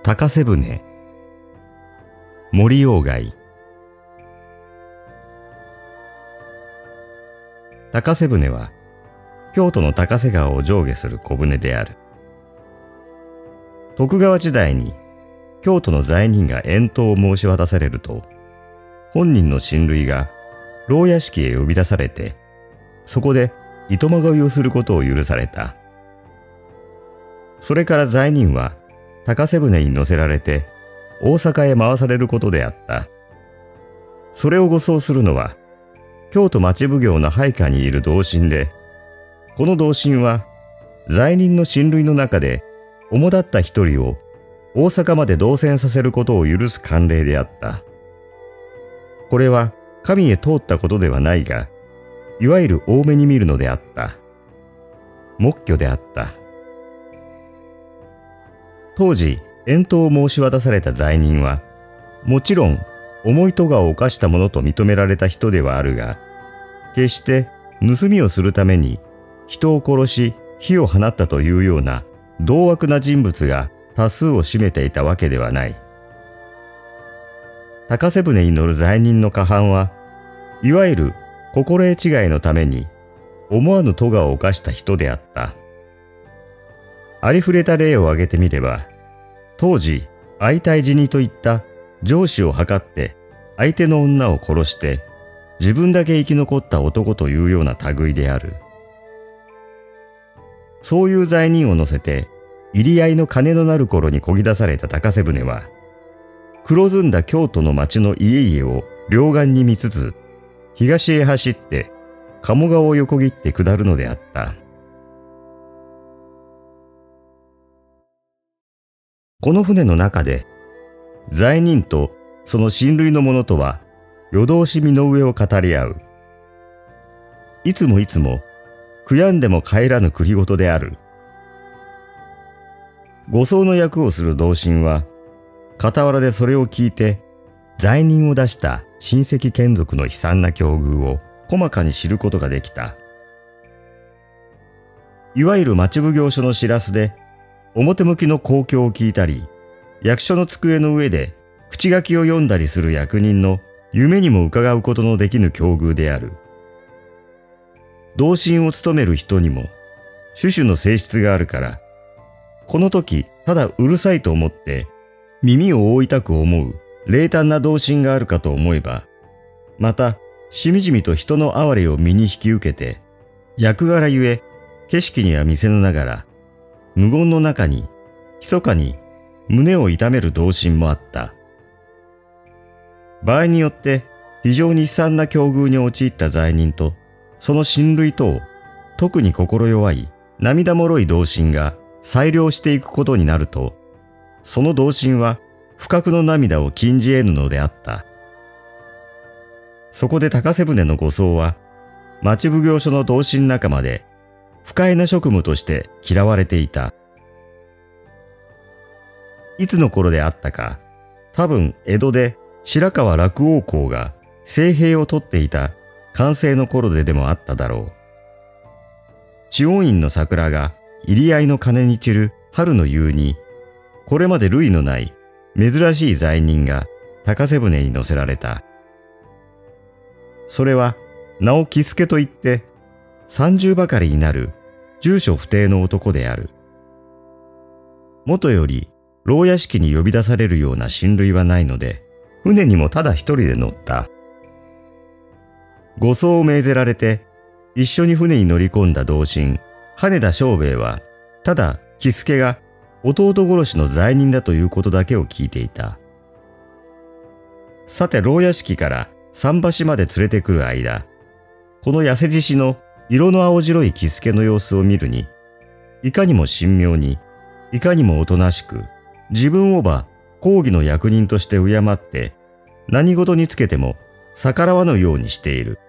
高瀬舟、森鴎外。高瀬舟は京都の高瀬川を上下する小舟である。徳川時代に京都の罪人が遠島を申し渡されると、本人の親類が牢屋敷へ呼び出されて、そこでいとまがいをすることを許された。それから罪人は高瀬舟に乗せられて大阪へ回されることであった。それを護送するのは京都町奉行の配下にいる同心で、この同心は罪人の親類の中で主だった一人を大阪まで同船させることを許す慣例であった。これは神へ通ったことではないが、いわゆる大目に見るのであった。黙許であった。当時、遠島を申し渡された罪人は、もちろん重い咎を犯したものと認められた人ではあるが、決して盗みをするために人を殺し火を放ったというような獰悪な人物が多数を占めていたわけではない。高瀬舟に乗る罪人の過半は、いわゆる心得違いのために思わぬ咎を犯した人であった。ありふれた例を挙げてみれば、当時相対死にといった上司を図って相手の女を殺して自分だけ生き残った男というような類である。そういう罪人を乗せて入り合いの金のなる頃に漕ぎ出された高瀬舟は、黒ずんだ京都の町の家々を両岸に見つつ、東へ走って鴨川を横切って下るのであった。この船の中で、罪人とその親類の者とは夜通し身の上を語り合う。いつも悔やんでも帰らぬ繰りごとである。護送の役をする同心は、傍らでそれを聞いて、罪人を出した親戚眷属の悲惨な境遇を細かに知ることができた。いわゆる町奉行所の知らすで、表向きの講評を聞いたり、役所の机の上で口書きを読んだりする役人の夢にも伺うことのできぬ境遇である。同心を務める人にも、種々の性質があるから、この時ただうるさいと思って耳を覆いたく思う冷淡な同心があるかと思えば、またしみじみと人の哀れを身に引き受けて、役柄ゆえ景色には見せぬながら、無言の中に密かに胸を痛める同心もあった。場合によって非常に悲惨な境遇に陥った罪人とその親類とを特に心弱い涙もろい同心が裁量していくことになると、その同心は不覚の涙を禁じ得ぬのであった。そこで高瀬舟の護送は町奉行所の同心仲間で不快な職務として嫌われていた。いつの頃であったか、多分江戸で白河楽王公が政兵を取っていた寛政の頃でもあっただろう。知恩院の桜が入り合いの鐘に散る春の夕に、これまで類のない珍しい罪人が高瀬舟に乗せられた。それは名を喜助といって30ばかりになる住所不定の男である。もとより牢屋敷に呼び出されるような親類はないので、船にもただ一人で乗った。護送を命ぜられて一緒に船に乗り込んだ同心羽田庄兵衛は、ただ喜助が弟殺しの罪人だということだけを聞いていた。さて牢屋敷から桟橋まで連れてくる間、この痩せ獅子の色の青白い喜助の様子を見るに、いかにも神妙に、いかにもおとなしく、自分をば公儀の役人として敬って、何事につけても逆らわぬようにしている。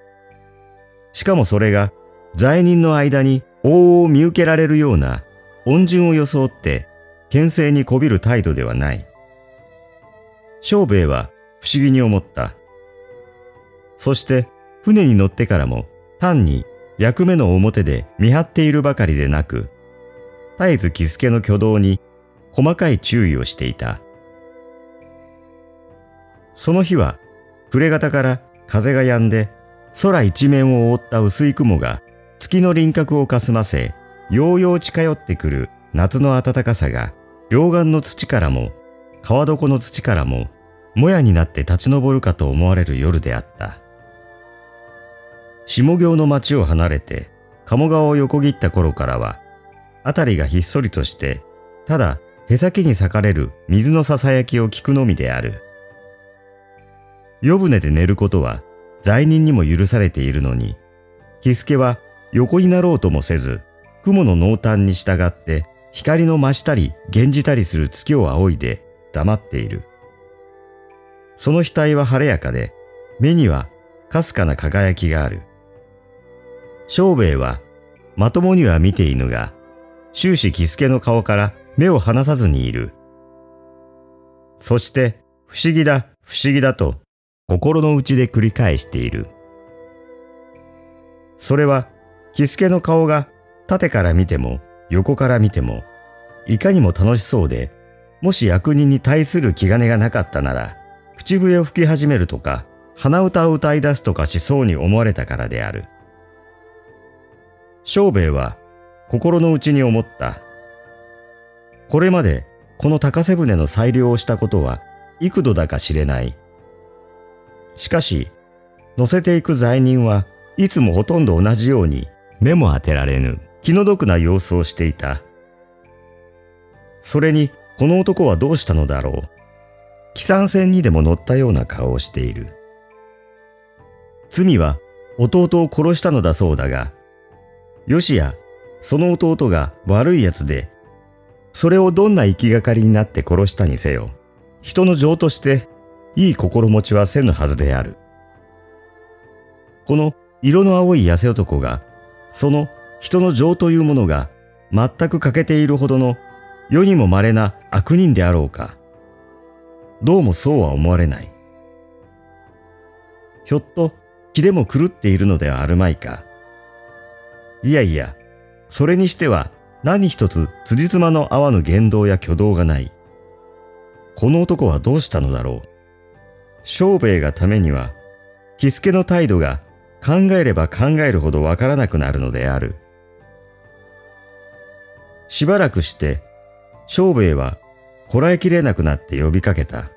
しかもそれが罪人の間に往々見受けられるような恩順を装って牽制にこびる態度ではない。庄兵衛は不思議に思った。そして船に乗ってからも単に役目の表で見張っているばかりでなく、絶えず喜助の挙動に細かい注意をしていた。その日は暮れ方から風が止んで、空一面を覆った薄い雲が月の輪郭をかすませ、ようよう近寄ってくる夏の暖かさが、両岸の土からも川床の土からももやになって立ち上るかと思われる夜であった。下京の町を離れて鴨川を横切った頃からは、辺りがひっそりとして、ただへさきに裂かれる水のささやきを聞くのみである。夜船で寝ることは罪人にも許されているのに、喜助は横になろうともせず、雲の濃淡に従って光の増したり減じたりする月を仰いで黙っている。その額は晴れやかで、目にはかすかな輝きがある。庄兵衛はまともには見ていぬが、終始喜助の顔から目を離さずにいる。そして不思議だ不思議だと心の内で繰り返している。それは喜助の顔が縦から見ても横から見てもいかにも楽しそうで、もし役人に対する気兼ねがなかったなら、口笛を吹き始めるとか鼻歌を歌い出すとかしそうに思われたからである。庄兵衛は心の内に思った。これまでこの高瀬舟の裁量をしたことは幾度だか知れない。しかし乗せていく罪人はいつもほとんど同じように目も当てられぬ気の毒な様子をしていた。それにこの男はどうしたのだろう。汽船船にでも乗ったような顔をしている。罪は弟を殺したのだそうだが、よしやその弟が悪いやつで、それをどんな行きがかりになって殺したにせよ、人の情としていい心持ちはせぬはずである。この色の青い痩せ男が、その人の情というものが全く欠けているほどの世にも稀な悪人であろうか。どうもそうは思われない。ひょっと気でも狂っているのではあるまいか。いやいや、それにしては何一つ辻褄の合わぬ言動や挙動がない。この男はどうしたのだろう。庄兵衛がためには、喜助の態度が考えれば考えるほどわからなくなるのである。しばらくして、庄兵衛はこらえきれなくなって呼びかけた。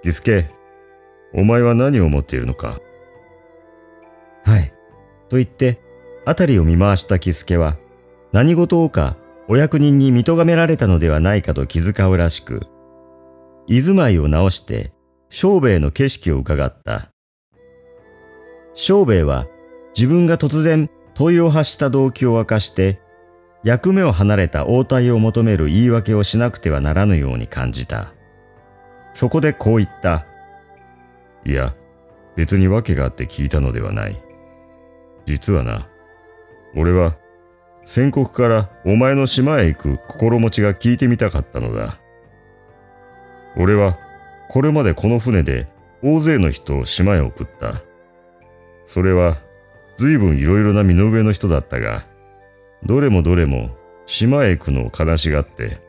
喜助、お前は何を思っているのか。はい。と言って、辺りを見回した喜助は、何事をかお役人に見とがめられたのではないかと気遣うらしく、居住まいを直して庄兵衛の景色を伺った。庄兵衛は自分が突然問いを発した動機を明かして、役目を離れた応対を求める言い訳をしなくてはならぬように感じた。そこでこう言った。いや、別に訳があって聞いたのではない。実はな、俺は先刻からお前の島へ行く心持ちが聞いてみたかったのだ。俺はこれまでこの船で大勢の人を島へ送った。それは随分いろいろな身の上の人だったが、どれも島へ行くのを悲しがって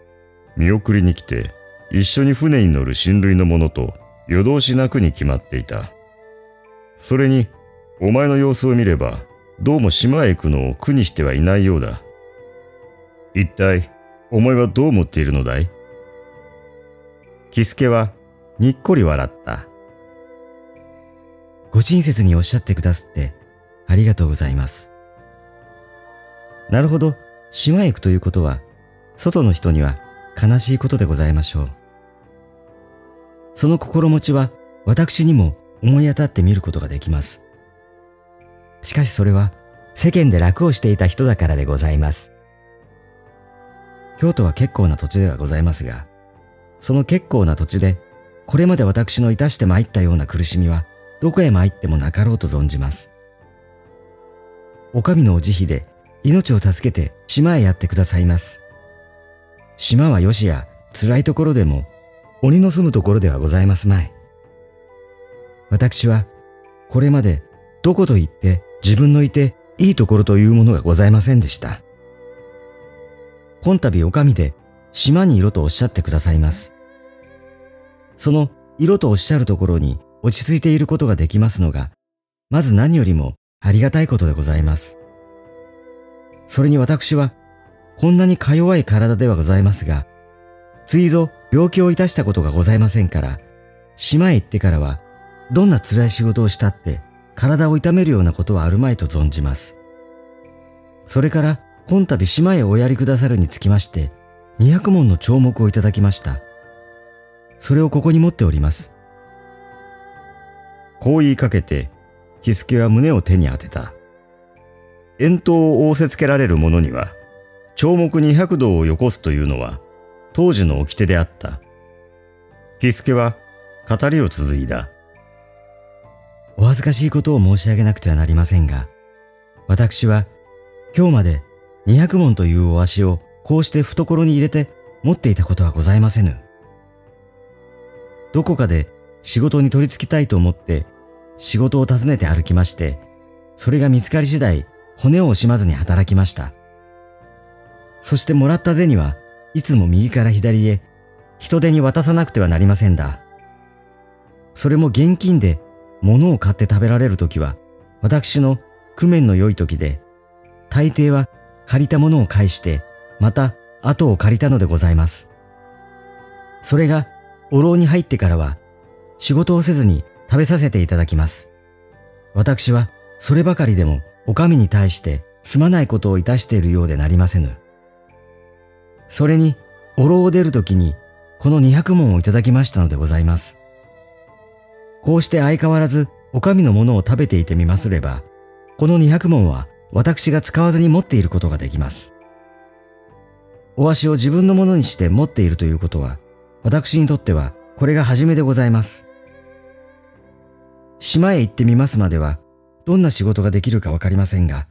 見送りに来て、一緒に船に乗る親類の者と夜通し泣くに決まっていた。それにお前の様子を見れば、どうも島へ行くのを苦にしてはいないようだ。一体お前はどう思っているのだい？喜助はにっこり笑った。ご親切におっしゃってくださってありがとうございます。なるほど、島へ行くということは、外の人には悲しいことでございましょう。その心持ちは私にも思い当たってみることができます。しかしそれは世間で楽をしていた人だからでございます。京都は結構な土地ではございますが、その結構な土地でこれまで私のいたして参ったような苦しみはどこへ参ってもなかろうと存じます。お上のお慈悲で命を助けて島へやってくださいます。島はよしや辛いところでも鬼の住むところではございますまい。私はこれまでどこと言って自分のいていいところというものがございませんでした。今度お上で島にいろとおっしゃってくださいます。その色とおっしゃるところに落ち着いていることができますのが、まず何よりもありがたいことでございます。それに私は、こんなにか弱い体ではございますが、ついぞ病気をいたしたことがございませんから、島へ行ってからは、どんな辛い仕事をしたって、体を痛めるようなことはあるまいと存じます。それから、今度島へおやりくださるにつきまして、200文の帳目をいただきました。それをここに持っております。こう言いかけて、喜助は胸を手に当てた。遠島を仰せつけられる者には、帳目200道をよこすというのは、当時の掟であった。喜助は語りを続いだ。お恥ずかしいことを申し上げなくてはなりませんが、私は今日まで200文というお足をこうして懐に入れて持っていたことはございませぬ。どこかで仕事に取り付きたいと思って仕事を訪ねて歩きまして、それが見つかり次第骨を惜しまずに働きました。そしてもらった銭はいつも右から左へ人手に渡さなくてはなりませんだ。それも現金で物を買って食べられるときは私の工面の良いときで、大抵は借りたものを返してまた後を借りたのでございます。それがお牢に入ってからは仕事をせずに食べさせていただきます。私はそればかりでもお上に対してすまないことをいたしているようでなりませぬ。それにお牢を出るときにこの200文をいただきましたのでございます。こうして相変わらずお上のものを食べていてみますれば、この200文は私が使わずに持っていることができます。お足を自分のものにして持っているということは、私にとってはこれが初めでございます。島へ行ってみますまでは、どんな仕事ができるかわかりませんが、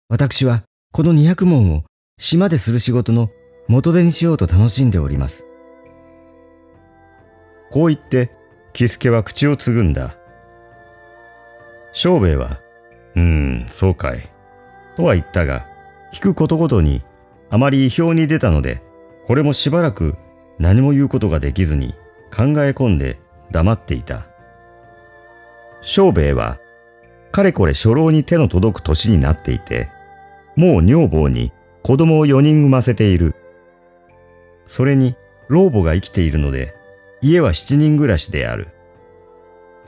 私はこの200文を島でする仕事の元手にしようと楽しんでおります。こう言って、喜助は口をつぐんだ。庄兵衛は、そうかい。とは言ったが、聞くことごとにあまり意表に出たので、これもしばらく何も言うことができずに考え込んで黙っていた。庄兵衛は、かれこれ初老に手の届く年になっていて、もう女房に子供を4人産ませている。それに老母が生きているので、家は7人暮らしである。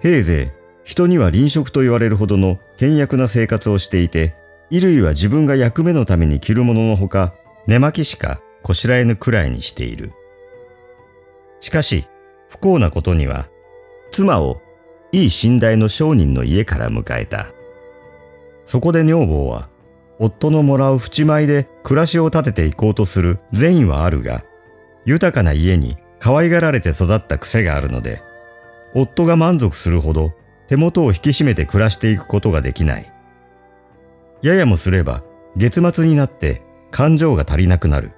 平勢、人には臨職と言われるほどの倹約な生活をしていて、衣類は自分が役目のために着るもののほか、寝巻きしかこしらえぬくらいにしている。しかし、不幸なことには、妻をいい寝台の商人の家から迎えた。そこで女房は、夫のもらう扶持米で暮らしを立てていこうとする善意はあるが、豊かな家に可愛がられて育った癖があるので、夫が満足するほど手元を引き締めて暮らしていくことができない。ややもすれば月末になって勘定が足りなくなる。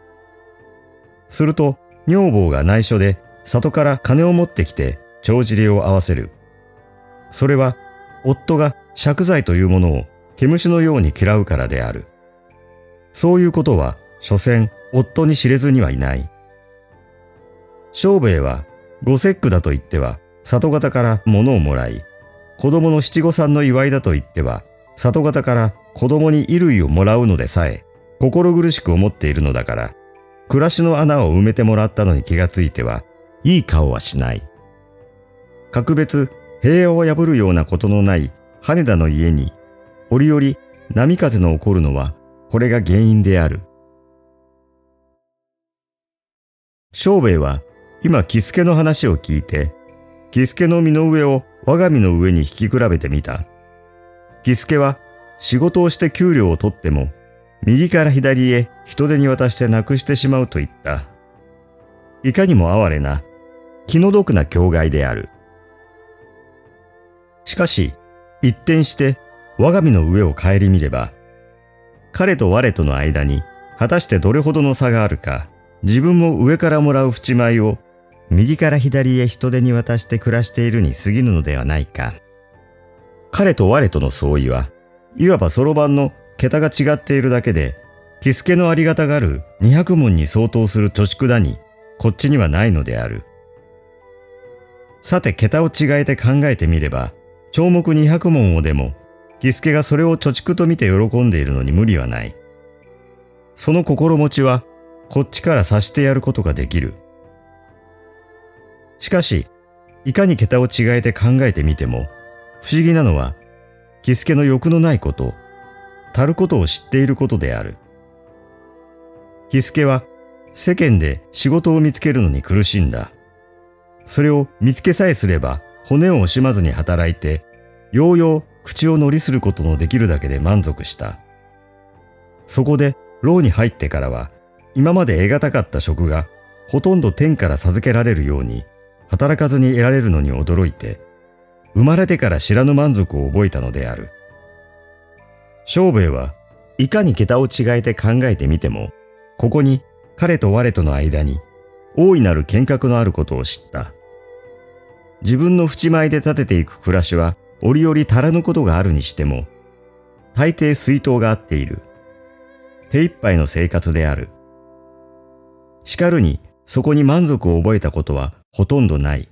すると女房が内緒で里から金を持ってきて帳尻を合わせる。それは夫が借財というものを毛虫のように嫌うからである。そういうことは所詮夫に知れずにはいない。庄兵衛はご節句だと言っては里方から物をもらい、子供の七五三の祝いだと言っては里方から子供に衣類をもらうのでさえ心苦しく思っているのだから、暮らしの穴を埋めてもらったのに気がついてはいい顔はしない。格別平和を破るようなことのない羽田の家に折々波風の起こるのはこれが原因である。庄兵衛は今喜助の話を聞いて、喜助の身の上を我が身の上に引き比べてみた。喜助は仕事をして給料を取っても右から左へ人手に渡してなくしてしまうと言った。いかにも哀れな気の毒な境涯である。しかし一転して我が身の上を顧みれば、彼と我との間に果たしてどれほどの差があるか、自分も上からもらう扶持米を右から左へ人手に渡して暮らしているに過ぎぬのではないか。彼と我との相違は、いわばそろばんの桁が違っているだけで、喜助のありがたがる200文に相当する貯蓄だに、こっちにはないのである。さて桁を違えて考えてみれば、帳目200文をでも、喜助がそれを貯蓄と見て喜んでいるのに無理はない。その心持ちは、こっちから察してやることができる。しかし、いかに桁を違えて考えてみても、不思議なのは、喜助の欲のないこと、たることを知っていることである。喜助は世間で仕事を見つけるのに苦しんだ。それを見つけさえすれば骨を惜しまずに働いて、ようよう口を乗りすることのできるだけで満足した。そこで牢に入ってからは、今まで得難かった職がほとんど天から授けられるように、働かずに得られるのに驚いて、生まれてから知らぬ満足を覚えたのである。庄兵衛はいかに桁を違えて考えてみても、ここに彼と我との間に大いなる見学のあることを知った。自分の淵前で立てていく暮らしは折々足らぬことがあるにしても、大抵水筒が合っている。手一杯の生活である。しかるにそこに満足を覚えたことはほとんどない。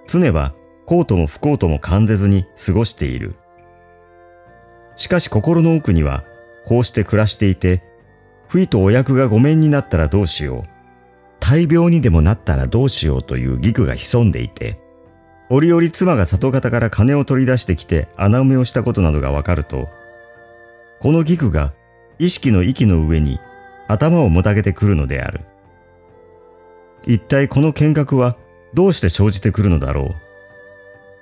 常は幸とも不幸とも感じずに過ごしている。しかし心の奥にはこうして暮らしていて、不意とお役がごめんになったらどうしよう、大病にでもなったらどうしようという義句が潜んでいて、折々妻が里方から金を取り出してきて穴埋めをしたことなどがわかると、この義句が意識の息の上に頭をもたげてくるのである。一体この見学はどうして生じてくるのだろう。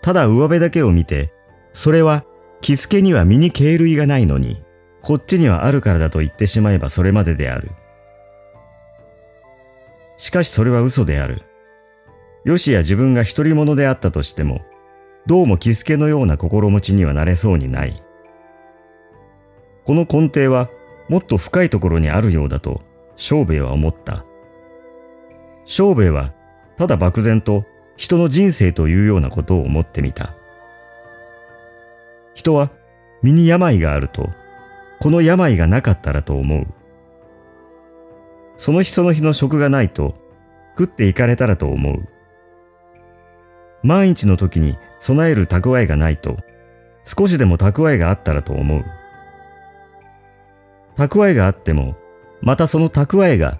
ただ上辺だけを見て、それは喜助には身に経類がないのに、こっちにはあるからだと言ってしまえばそれまでである。しかしそれは嘘である。よしや自分が独り者であったとしても、どうも喜助のような心持ちにはなれそうにない。この根底はもっと深いところにあるようだと庄兵衛は思った。庄兵衛はただ漠然と人の人生というようなことを思ってみた。人は身に病があると、この病がなかったらと思う。その日その日の食がないと、食っていかれたらと思う。万一の時に備える蓄えがないと、少しでも蓄えがあったらと思う。蓄えがあっても、またその蓄えが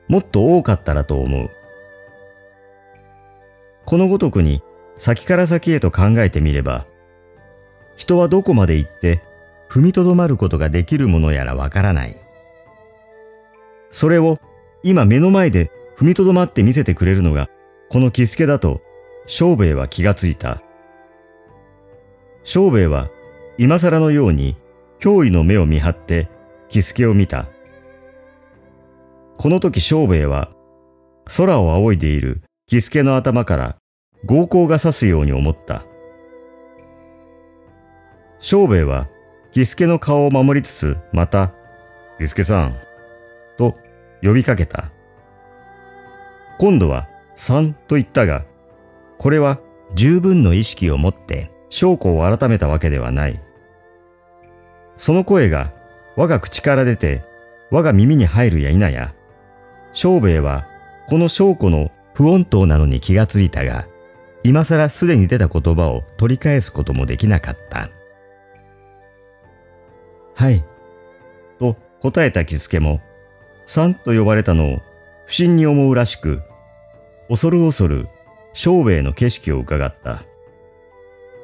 もっと多かったらと思う。このごとくに先から先へと考えてみれば、人はどこまで行って踏みとどまることができるものやらわからない。それを今目の前で踏みとどまって見せてくれるのがこの喜助だと庄兵衛は気がついた。庄兵衛は今更のように驚異の目を見張って喜助を見た。この時庄兵衛は空を仰いでいる喜助の頭から号光が差すように思った。庄兵衛は喜助の顔を守りつつ、また、喜助さん、と呼びかけた。今度はさんと言ったが、これは十分の意識を持って証拠を改めたわけではない。その声が我が口から出て我が耳に入るや否や、庄兵衛はこの証拠の不穏当なのに気がついたが、今更すでに出た言葉を取り返すこともできなかった。はい、と答えた喜助も、さんと呼ばれたのを不審に思うらしく、恐る恐る庄兵衛の景色をうかがった。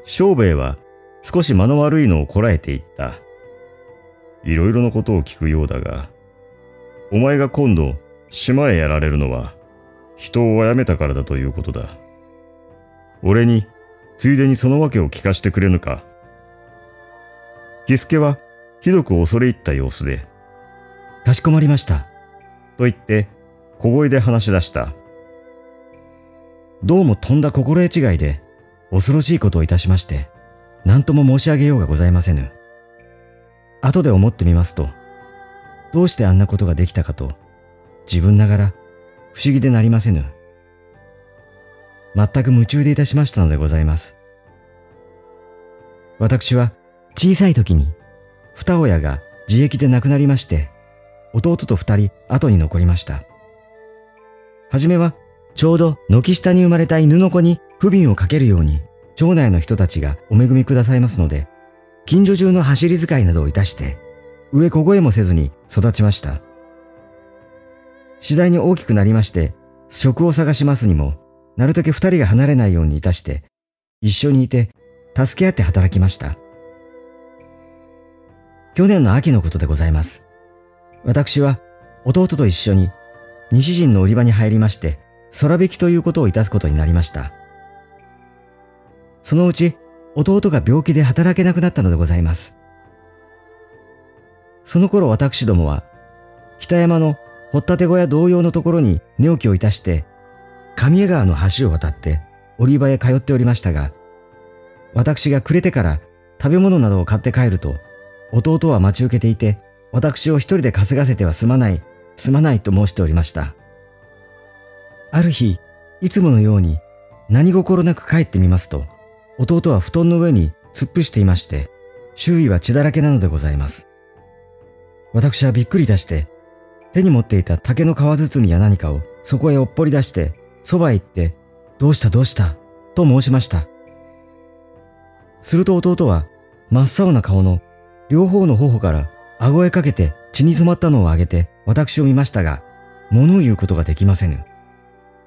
庄兵衛は少し間の悪いのをこらえていった。いろいろなことを聞くようだが、お前が今度島へやられるのは人を殺めたからだということだ。俺についでにその訳を聞かしてくれぬか。喜助はひどく恐れ入った様子で、かしこまりました。と言って小声で話し出した。どうもとんだ心得違いで恐ろしいことをいたしまして、何とも申し上げようがございませぬ。後で思ってみますと、どうしてあんなことができたかと自分ながら不思議でなりませぬ。全く夢中でいたしましたのでございます。私は小さい時に二親が自役で亡くなりまして、弟と二人後に残りました。はじめはちょうど軒下に生まれた犬の子に不憫をかけるように、町内の人たちがお恵みくださいますので、近所中の走り使いなどをいたして、上こ越えもせずに育ちました。次第に大きくなりまして、職を探しますにも、なるたけ二人が離れないようにいたして、一緒にいて、助け合って働きました。去年の秋のことでございます。私は弟と一緒に西陣の売り場に入りまして、空引きということをいたすことになりました。そのうち弟が病気で働けなくなったのでございます。その頃私どもは北山の掘ったて小屋同様のところに寝起きをいたして、上江川の橋を渡って売り場へ通っておりましたが、私が暮れてから食べ物などを買って帰ると、弟は待ち受けていて、私を一人で稼がせてはすまないと申しておりました。ある日、いつものように何心なく帰ってみますと、弟は布団の上に突っ伏していまして、周囲は血だらけなのでございます。私はびっくりいたして、手に持っていた竹の皮包みや何かをそこへおっぽり出して、そばへ行って、どうしたと申しました。すると弟は真っ青な顔の両方の頬から顎へかけて血に染まったのをあげて私を見ましたが、物を言うことができませぬ。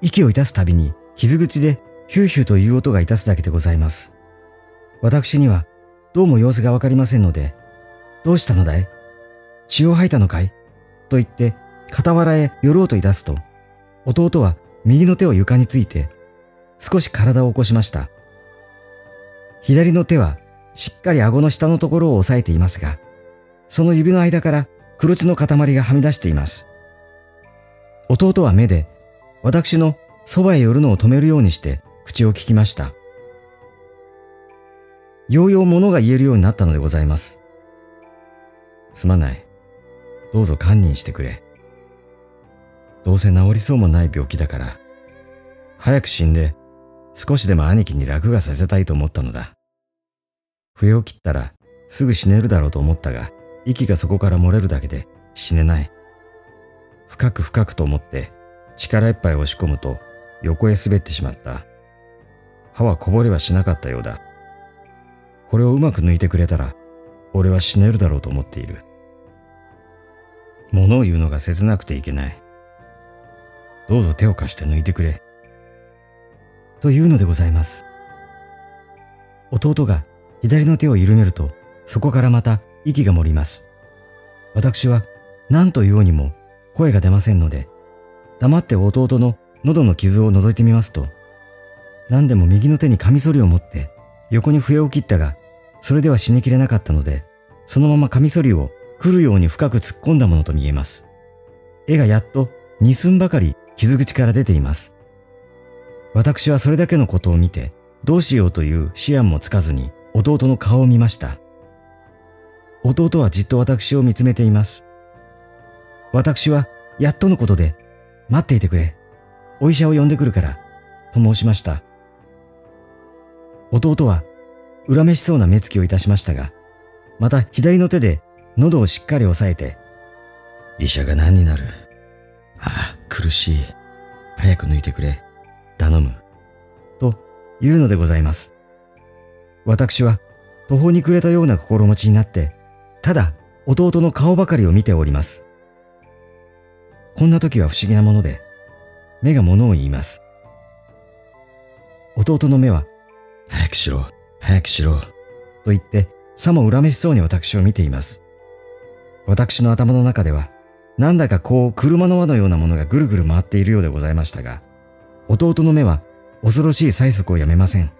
息をいたすたびに傷口でヒューヒューという音がいたすだけでございます。私にはどうも様子がわかりませんので、どうしたのだい？血を吐いたのかい？と言って傍らへ寄ろうといたすと、弟は右の手を床について少し体を起こしました。左の手はしっかり顎の下のところを押さえていますが、その指の間から黒血の塊がはみ出しています。弟は目で私のそばへ寄るのを止めるようにして口を聞きました。ようよう物が言えるようになったのでございます。すまない。どうぞ堪忍してくれ。どうせ治りそうもない病気だから、早く死んで少しでも兄貴に楽がさせたいと思ったのだ。笛を切ったらすぐ死ねるだろうと思ったが、息がそこから漏れるだけで死ねない。深くと思って力いっぱい押し込むと横へ滑ってしまった。歯はこぼれはしなかったようだ。これをうまく抜いてくれたら俺は死ねるだろうと思っている。物を言うのが切なくていけない。どうぞ手を貸して抜いてくれ。というのでございます。弟が左の手を緩めると、そこからまた息が漏ります。私は何と言おうにも声が出ませんので、黙って弟の喉の傷を覗いてみますと、何でも右の手にカミソリを持って横に笛を切ったが、それでは死にきれなかったので、そのままカミソリを来るように深く突っ込んだものと見えます。絵がやっと2寸ばかり傷口から出ています。私はそれだけのことを見て、どうしようという思案もつかずに弟の顔を見ました。弟はじっと私を見つめています。私はやっとのことで、待っていてくれ。お医者を呼んでくるから、と申しました。弟は恨めしそうな目つきをいたしましたが、また左の手で喉をしっかり押さえて、医者が何になる。ああ、苦しい。早く抜いてくれ。頼む。と言うのでございます。私は途方に暮れたような心持ちになって、ただ弟の顔ばかりを見ております。こんな時は不思議なもので、目が物を言います。弟の目は、早くしろ、早くしろ、と言って、さも恨めしそうに私を見ています。私の頭の中では、なんだかこう車の輪のようなものがぐるぐる回っているようでございましたが、弟の目は恐ろしい催促をやめません。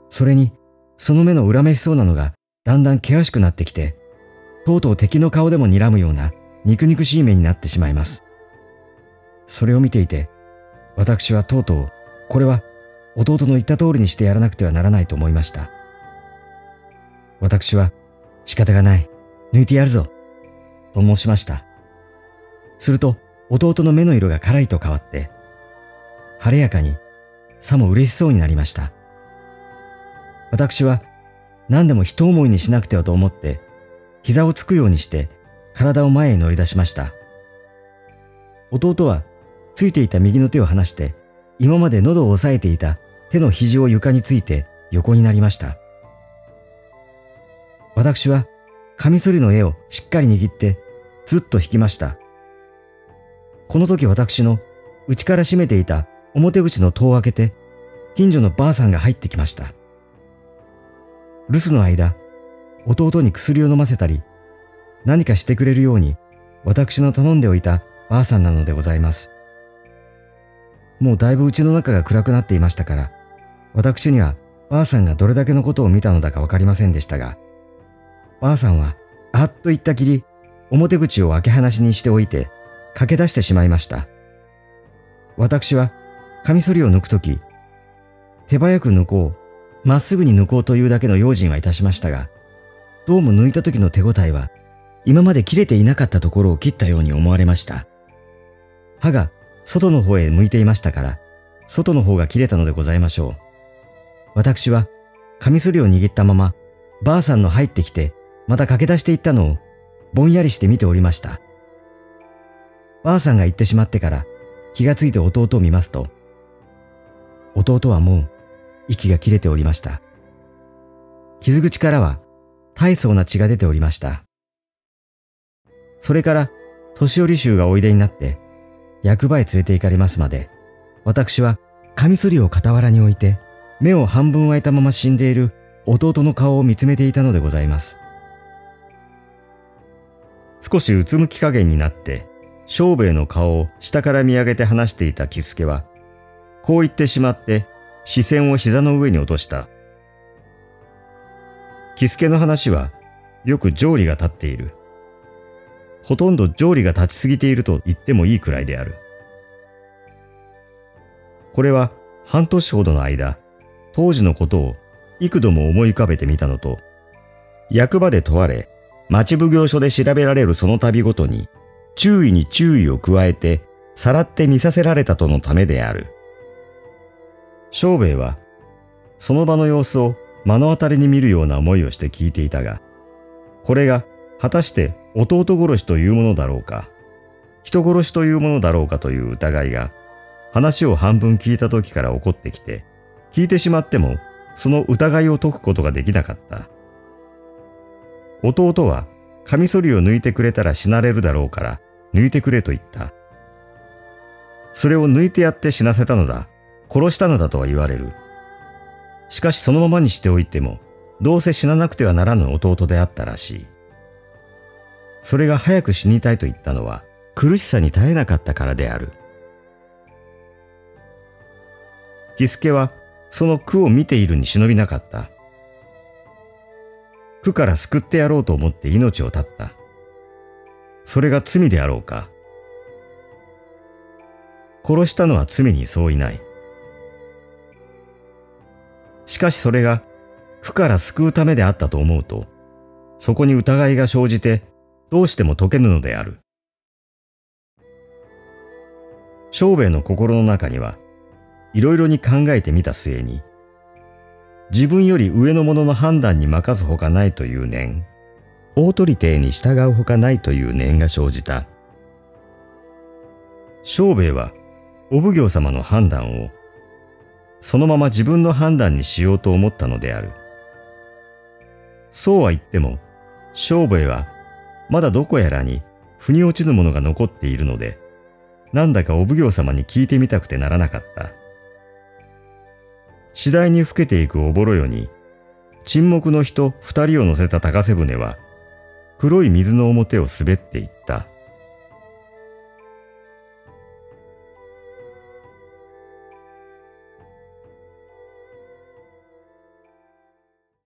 それに、その目の恨めしそうなのがだんだん険しくなってきて、とうとう敵の顔でも睨むような肉々しい目になってしまいます。それを見ていて、私はとうとう、これは弟の言った通りにしてやらなくてはならないと思いました。私は、仕方がない、抜いてやるぞ、と申しました。すると、弟の目の色がからりと変わって、晴れやかに、さも嬉しそうになりました。私は、何でも一思いにしなくてはと思って、膝をつくようにして、体を前へ乗り出しました。弟は、ついていた右の手を離して、今まで喉を押さえていた手の肘を床について横になりました。私はカミソリの柄をしっかり握ってずっと引きました。この時私の内から閉めていた表口の戸を開けて、近所のばあさんが入ってきました。留守の間、弟に薬を飲ませたり、何かしてくれるように私の頼んでおいたばあさんなのでございます。もうだいぶ家の中が暗くなっていましたから、私にはばあさんがどれだけのことを見たのだかわかりませんでしたが、ばあさんはあっと言ったきり、表口を開け放しにしておいて、駆け出してしまいました。私はカミソリを抜くとき、手早く抜こう、まっすぐに抜こうというだけの用心はいたしましたが、どうも抜いた時の手応えは、今まで切れていなかったところを切ったように思われました。刃が外の方へ向いていましたから、外の方が切れたのでございましょう。私はカミソリを握ったまま、ばあさんの入ってきて、また駆け出していったのを、ぼんやりして見ておりました。ばあさんが行ってしまってから、気がついて弟を見ますと、弟はもう息が切れておりました。傷口からは大層な血が出ておりました。それから年寄り衆がおいでになって役場へ連れて行かれますまで、私はカミソリを傍らに置いて目を半分開いたまま死んでいる弟の顔を見つめていたのでございます。少しうつむき加減になって庄兵衛の顔を下から見上げて話していた喜助は、こう言ってしまって視線を膝の上に落とした。喜助の話はよく条理が立っている。ほとんど条理が立ちすぎていると言ってもいいくらいである。これは半年ほどの間、当時のことを幾度も思い浮かべてみたのと、役場で問われ、町奉行所で調べられるその度ごとに、注意に注意を加えて、さらって見させられたとのためである。庄兵衛は、その場の様子を目の当たりに見るような思いをして聞いていたが、これが果たして弟殺しというものだろうか、人殺しというものだろうかという疑いが、話を半分聞いた時から起こってきて、聞いてしまっても、その疑いを解くことができなかった。弟は、カミソリを抜いてくれたら死なれるだろうから、抜いてくれと言った。それを抜いてやって死なせたのだ、殺したのだとは言われる。しかしそのままにしておいても、どうせ死ななくてはならぬ弟であったらしい。それが早く死にたいと言ったのは、苦しさに耐えなかったからである。喜助は、その苦を見ているに忍びなかった。苦から救ってやろうと思って命を絶った。それが罪であろうか。殺したのは罪に相違ない。しかしそれが苦から救うためであったと思うと、そこに疑いが生じてどうしても解けぬのである。庄兵衛の心の中には、いろいろに考えてみた末に、自分より上の者の判断に任すほかないという念、オートリティに従うほかないという念が生じた。庄兵衛はお奉行様の判断をそのまま自分の判断にしようと思ったのである。そうは言っても、庄兵衛はまだどこやらに腑に落ちぬものが残っているので、なんだかお奉行様に聞いてみたくてならなかった。次第に更けていくおぼろ夜に、沈黙の人2人を乗せた高瀬舟は、黒い水の表を滑っていった。